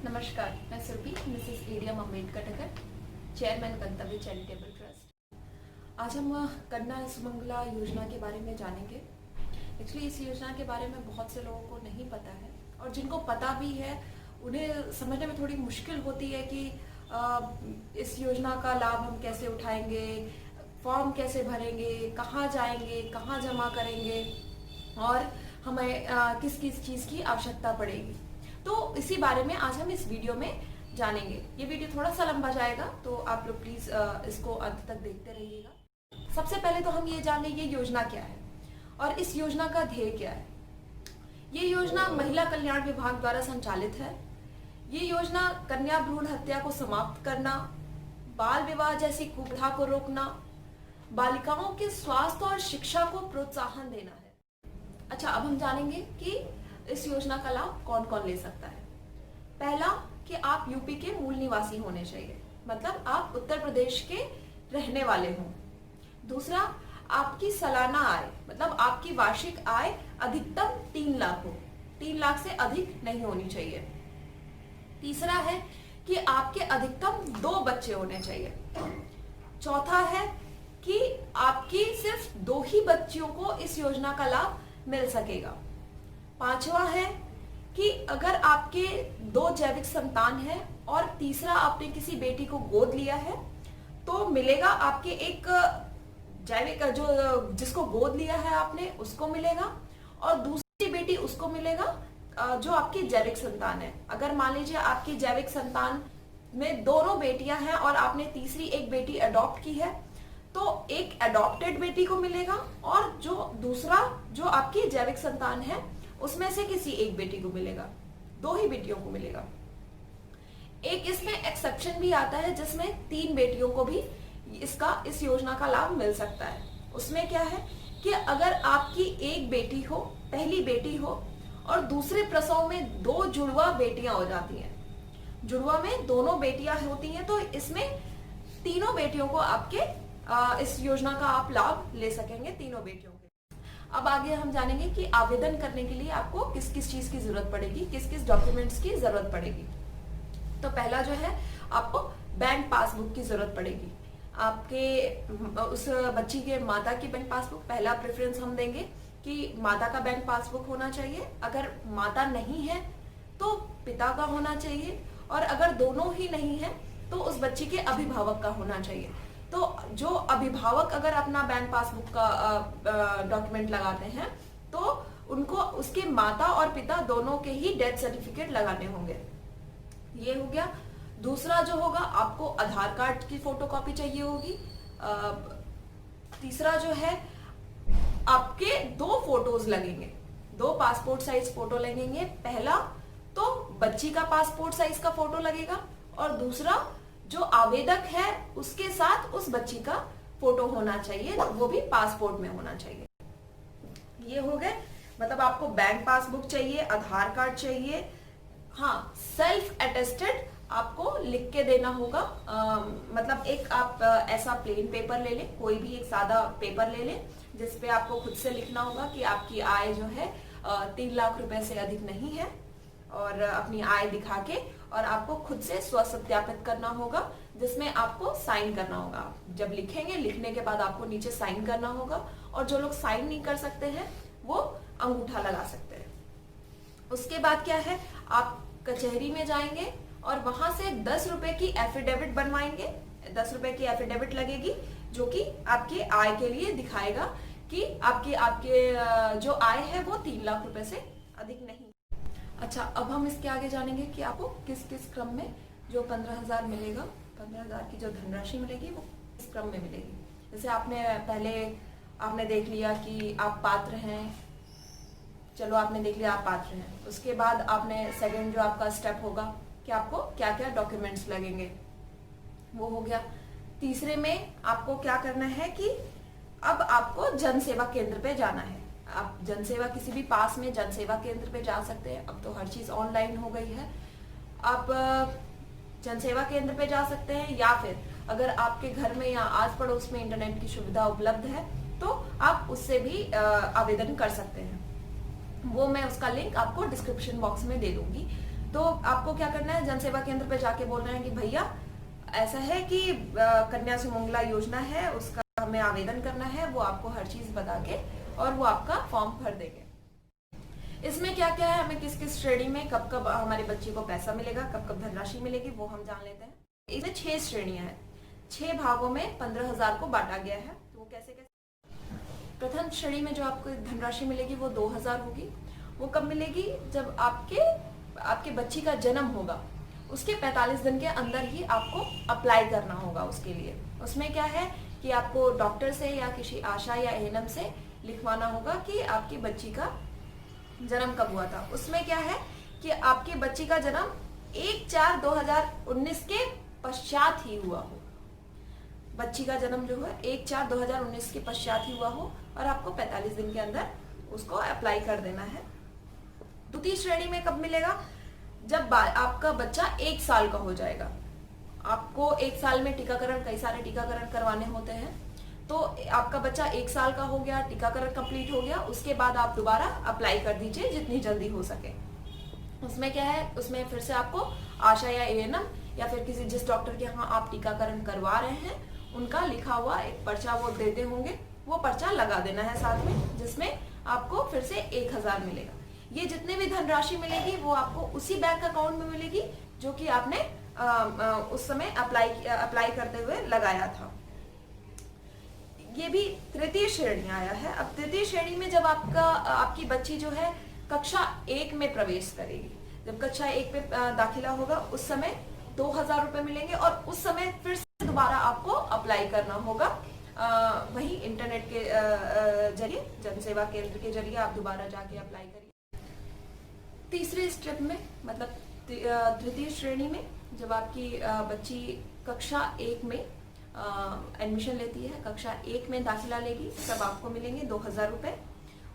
नमस्कार, मैं Surabhi, Mrs ADM Ambedkar Nagar, chairman गंतव्य चैरिटेबल ट्रस्ट। आज हम कन्या सुमंगला योजना के बारे में जानेंगे। एक्चुअली इस योजना के बारे में बहुत से लोगों को नहीं पता है और जिनको पता भी है उन्हें समझने में थोड़ी मुश्किल होती है कि इस योजना का लाभ हम कैसे उठाएंगे, फॉर्म कैसे भरेंगे, कहाँ जाएंगे, कहाँ जमा करेंगे और हमें किस किस चीज़ की आवश्यकता पड़ेगी। तो इसी बारे में आज हम इस वीडियो में जानेंगे। ये वीडियो थोड़ा सा लंबा जाएगा तो आप लोग प्लीज इसको अंत तक देखते रहिएगा। सबसे पहले तो हम ये जान लें ये योजना क्या है और इस योजना का ध्येय क्या है। ये योजना महिला कल्याण विभाग द्वारा संचालित है। ये योजना कन्या भ्रूण हत्या को समाप्त करना, बाल विवाह जैसी कुप्रथा को रोकना, बालिकाओं के स्वास्थ्य और शिक्षा को प्रोत्साहन देना है। अच्छा, अब हम जानेंगे कि इस योजना का लाभ कौन कौन ले सकता है। पहला कि आप यूपी के मूल निवासी होने चाहिए, मतलब आप उत्तर प्रदेश के रहने वाले हों। दूसरा, आपकी सालाना आय मतलब आपकी वार्षिक आय अधिकतम 3 लाख हो, 3 लाख से अधिक नहीं होनी चाहिए। तीसरा है कि आपके अधिकतम 2 बच्चे होने चाहिए। चौथा है कि आपकी सिर्फ 2 ही बच्चियों को इस योजना का लाभ मिल सकेगा। पांचवा है कि अगर आपके 2 जैविक संतान हैं और तीसरा आपने किसी बेटी को गोद लिया है तो मिलेगा आपके एक जैविक जो जिसको गोद लिया है आपने उसको मिलेगा और दूसरी बेटी उसको मिलेगा जो आपकी जैविक संतान है। अगर मान लीजिए आपकी जैविक संतान में दोनों बेटियां हैं और आपने तीसरी एक बेटी अडॉप्ट की है तो एक अडॉप्टेड बेटी को मिलेगा और जो दूसरा जो आपकी जैविक संतान है उसमें से किसी एक बेटी को मिलेगा, 2 ही बेटियों को मिलेगा। एक इसमें एक्सेप्शन भी आता है जिसमें 3 बेटियों को भी इस योजना का लाभ मिल सकता है। उसमें क्या है कि अगर आपकी एक बेटी हो, पहली बेटी हो और दूसरे प्रसव में 2 जुड़वा बेटियां हो जाती हैं, जुड़वा में दोनों बेटियां होती हैं, तो इसमें तीनों बेटियों को आपके इस योजना का आप लाभ ले सकेंगे, तीनों बेटियों के। अब आगे हम जानेंगे कि आवेदन करने के लिए आपको किस किस चीज की जरूरत पड़ेगी, किस किस डॉक्यूमेंट्स की जरूरत पड़ेगी। तो पहला जो है आपको बैंक पासबुक की जरूरत पड़ेगी। आपके उस बच्ची के माता की बैंक पासबुक, पहला प्रेफरेंस हम देंगे कि माता का बैंक पासबुक होना चाहिए। अगर माता नहीं है तो पिता का होना चाहिए और अगर दोनों ही नहीं है तो उस बच्ची के अभिभावक का होना चाहिए। तो जो अभिभावक अगर अपना बैंक पासबुक का डॉक्यूमेंट लगाते हैं तो उनको उसके माता और पिता दोनों के ही डेथ सर्टिफिकेट लगाने होंगे। ये हो गया। दूसरा जो होगा आपको आधार कार्ड की फोटोकॉपी चाहिए होगी। तीसरा जो है आपके 2 फोटोज लगेंगे, 2 पासपोर्ट साइज फोटो लगेंगे। पहला तो बच्ची का पासपोर्ट साइज का फोटो लगेगा और दूसरा जो आवेदक है उसके साथ उस बच्ची का फोटो होना चाहिए, वो भी पासपोर्ट में होना चाहिए। ये हो गए, मतलब आपको बैंक पासबुक चाहिए, आधार कार्ड चाहिए। हाँ, सेल्फ अटेस्टेड आपको लिख के देना होगा। मतलब एक आप ऐसा प्लेन पेपर ले लें, कोई भी एक सादा पेपर ले लें जिसपे आपको खुद से लिखना होगा कि आपकी आय जो है 3 लाख रुपए से अधिक नहीं है और अपनी आय दिखा के और आपको खुद से स्व सत्यापित करना होगा जिसमें आपको साइन करना होगा। जब लिखेंगे, लिखने के बाद आपको नीचे साइन करना होगा और जो लोग साइन नहीं कर सकते हैं वो अंगूठा लगा सकते हैं। उसके बाद क्या है, आप कचहरी में जाएंगे और वहां से 10 रुपए की एफिडेविट बनवाएंगे। 10 रुपए की एफिडेविट लगेगी जो कि आपके आय के लिए दिखाएगा कि आपके जो आय है वो 3 लाख रुपए से अधिक नहीं। अच्छा, अब हम इसके आगे जानेंगे कि आपको किस किस क्रम में जो 15,000 मिलेगा, 15,000 की जो धनराशि मिलेगी वो किस क्रम में मिलेगी। जैसे आपने देख लिया कि आप पात्र हैं, चलो आपने देख लिया आप पात्र हैं। उसके बाद आपने सेकंड जो आपका स्टेप होगा कि आपको क्या क्या डॉक्यूमेंट्स लगेंगे, वो हो गया। तीसरे में आपको क्या करना है कि अब आपको जन सेवा केंद्र पे जाना है। आप जनसेवा किसी भी पास में जनसेवा केंद्र पे जा सकते हैं, अब तो हर चीज ऑनलाइन हो गई है। आप जनसेवा केंद्र पे जा सकते हैं या फिर अगर आपके घर में या आस पड़ोस में इंटरनेट की सुविधा उपलब्ध है तो आप उससे भी आवेदन कर सकते हैं। वो मैं उसका लिंक आपको डिस्क्रिप्शन बॉक्स में दे दूंगी। तो आपको क्या करना है, जन सेवा केंद्र पे जाके बोलना है कि भैया ऐसा है कि कन्या सुमंगला योजना है, उसका हमें आवेदन करना है। वो आपको हर चीज बता के और वो आपका फॉर्म भर देंगे। इसमें क्या क्या है, हमें किस किस श्रेणी में कब कब हमारे बच्चे को पैसा मिलेगा, कब कब धनराशि मिलेगी, वो हम जान लेते हैं। इसमें 6 श्रेणियां हैं, 6 भागों में 15,000 को बांटा गया है। तो वो कैसे कैसे, प्रथम श्रेणी में जो आपको धनराशि मिलेगी वो 2,000 होगी। वो कब मिलेगी, जब आपके बच्ची का जन्म होगा उसके 45 दिन के अंदर ही आपको अप्लाई करना होगा उसके लिए। उसमें क्या है कि आपको डॉक्टर से या किसी आशा या एएनएम से लिखवाना होगा कि आपकी बच्ची का जन्म कब हुआ था। उसमें क्या है कि आपकी बच्ची का जन्म 1/4/2019 के पश्चात ही हुआ हो। बच्ची का जन्म जो है 1/4/2019 के पश्चात ही हुआ हो और आपको 45 दिन के अंदर उसको अप्लाई कर देना है। द्वितीय श्रेणी में कब मिलेगा, जब आपका बच्चा 1 साल का हो जाएगा। आपको 1 साल में टीकाकरण, कई सारे टीकाकरण करवाने होते हैं। तो आपका बच्चा 1 साल का हो गया, टीकाकरण कंप्लीट हो गया, उसके बाद आप दोबारा अप्लाई कर दीजिए जितनी जल्दी हो सके। उसमें क्या है, उसमें फिर से आपको आशा या एएनएम या फिर किसी जिस डॉक्टर के यहाँ आप टीकाकरण करवा रहे हैं उनका लिखा हुआ एक पर्चा वो देते होंगे, वो पर्चा लगा देना है साथ में, जिसमें आपको फिर से 1,000 मिलेगा। ये जितने भी धनराशि मिलेगी वो आपको उसी बैंक अकाउंट में मिलेगी जो कि आपने उस समय अप्लाई करते हुए लगाया था। ये भी तृतीय श्रेणी आया है। अब तृतीय श्रेणी में जब आपकी बच्ची जो है कक्षा 1 में प्रवेश करेगी, जब कक्षा 1 में दाखिला होगा उस समय 2,000 रुपए मिलेंगे और उस समय फिर से दोबारा आपको अप्लाई करना होगा। वही इंटरनेट के जरिए, जन सेवा केंद्र के जरिए आप दोबारा जाके अप्लाई करिए। तीसरे स्टेप में, मतलब तृतीय श्रेणी में, जब आपकी बच्ची कक्षा 1 में एडमिशन लेती है, कक्षा 1 में दाखिला लेगी, तब आपको मिलेंगे 2,000 रुपए।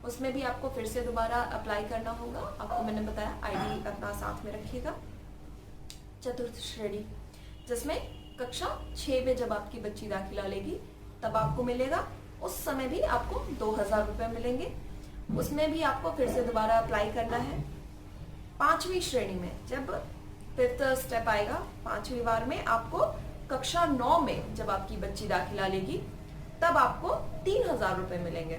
उसमें भी आपको फिर से दोबारा अप्लाई करना होगा। आपको मैंने बताया आईडी अपना साथ में रखिएगा। चतुर्थ श्रेणी, जिसमें कक्षा 6 में जब आपकी बच्ची दाखिला लेगी तब आपको मिलेगा, उस समय भी आपको 2,000 रुपए मिलेंगे। उसमें भी आपको फिर से दोबारा अप्लाई करना है। 5वीं श्रेणी में, जब 5th स्टेप आएगा, 5वीं बार में आपको कक्षा 9 में जब आपकी बच्ची दाखिला लेगी तब आपको 3,000 रुपए मिलेंगे।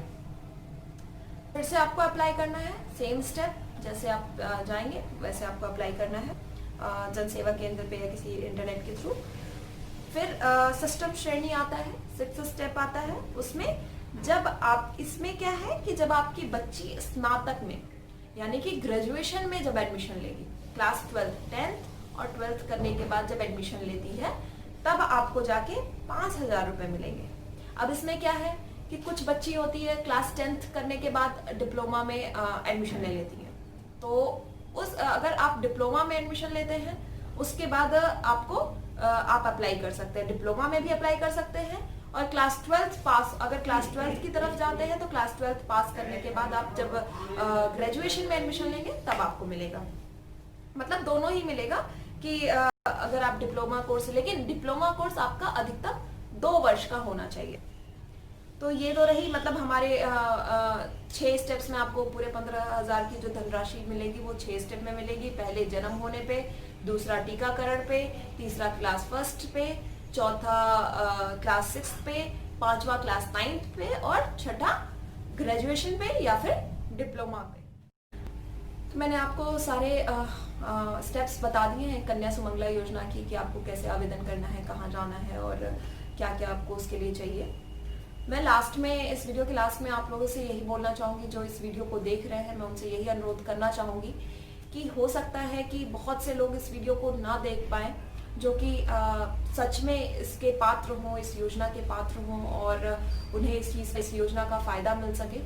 फिर से आपको अप्लाई करना है, सेम स्टेप, जैसे आप जाएंगे वैसे आपको अप्लाई करना है जन सेवा केंद्र पे या किसी इंटरनेट के थ्रू। फिर सिस्टम श्रेणी आता है, 6th स्टेप आता है। उसमें जब आप, इसमें क्या है कि जब आपकी बच्ची स्नातक में यानी कि ग्रेजुएशन में जब एडमिशन लेगी, क्लास 12, 10th और 12th करने के बाद जब एडमिशन लेती है तब आपको जाके 5,000 रुपए मिलेंगे। अब इसमें क्या है कि कुछ बच्ची होती है क्लास 10th करने के बाद डिप्लोमा में एडमिशन ले लेती है। तो अगर आप डिप्लोमा में एडमिशन लेते हैं उसके बाद आप अप्लाई कर सकते हैं, डिप्लोमा में भी अप्लाई कर सकते हैं। और क्लास 12th पास, अगर क्लास 12th की तरफ जाते हैं तो क्लास 12th पास करने के बाद आप जब ग्रेजुएशन में एडमिशन लेंगे तब आपको मिलेगा। मतलब दोनों ही मिलेगा कि अगर आप डिप्लोमा कोर्स, लेकिन डिप्लोमा कोर्स आपका अधिकतम 2 वर्ष का होना चाहिए। तो ये तो रही, मतलब हमारे 6 स्टेप्स में आपको पूरे 15,000 की जो धनराशि मिलेगी वो 6 स्टेप में मिलेगी। पहले जन्म होने पे, दूसरा टीकाकरण पे, तीसरा क्लास 1 पे, चौथा क्लास 6 पे, 5वां क्लास 9 पे और छठा ग्रेजुएशन पे या फिर डिप्लोमा पे। तो मैंने आपको सारे स्टेप्स बता दिए हैं कन्या सुमंगला योजना की, कि आपको कैसे आवेदन करना है, कहाँ जाना है और क्या क्या आपको उसके लिए चाहिए। मैं लास्ट में, इस वीडियो के लास्ट में आप लोगों से यही बोलना चाहूँगी, जो इस वीडियो को देख रहे हैं, मैं उनसे यही अनुरोध करना चाहूँगी कि हो सकता है कि बहुत से लोग इस वीडियो को ना देख पाएँ जो कि सच में इसके पात्र हों, इस योजना के पात्र हों और उन्हें इस योजना का फायदा मिल सके।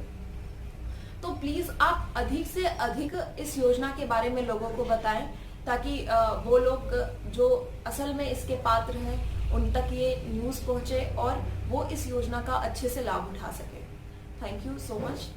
तो प्लीज आप अधिक से अधिक इस योजना के बारे में लोगों को बताएं, ताकि वो लोग जो असल में इसके पात्र हैं उन तक ये न्यूज़ पहुंचे और वो इस योजना का अच्छे से लाभ उठा सके। Thank you so much.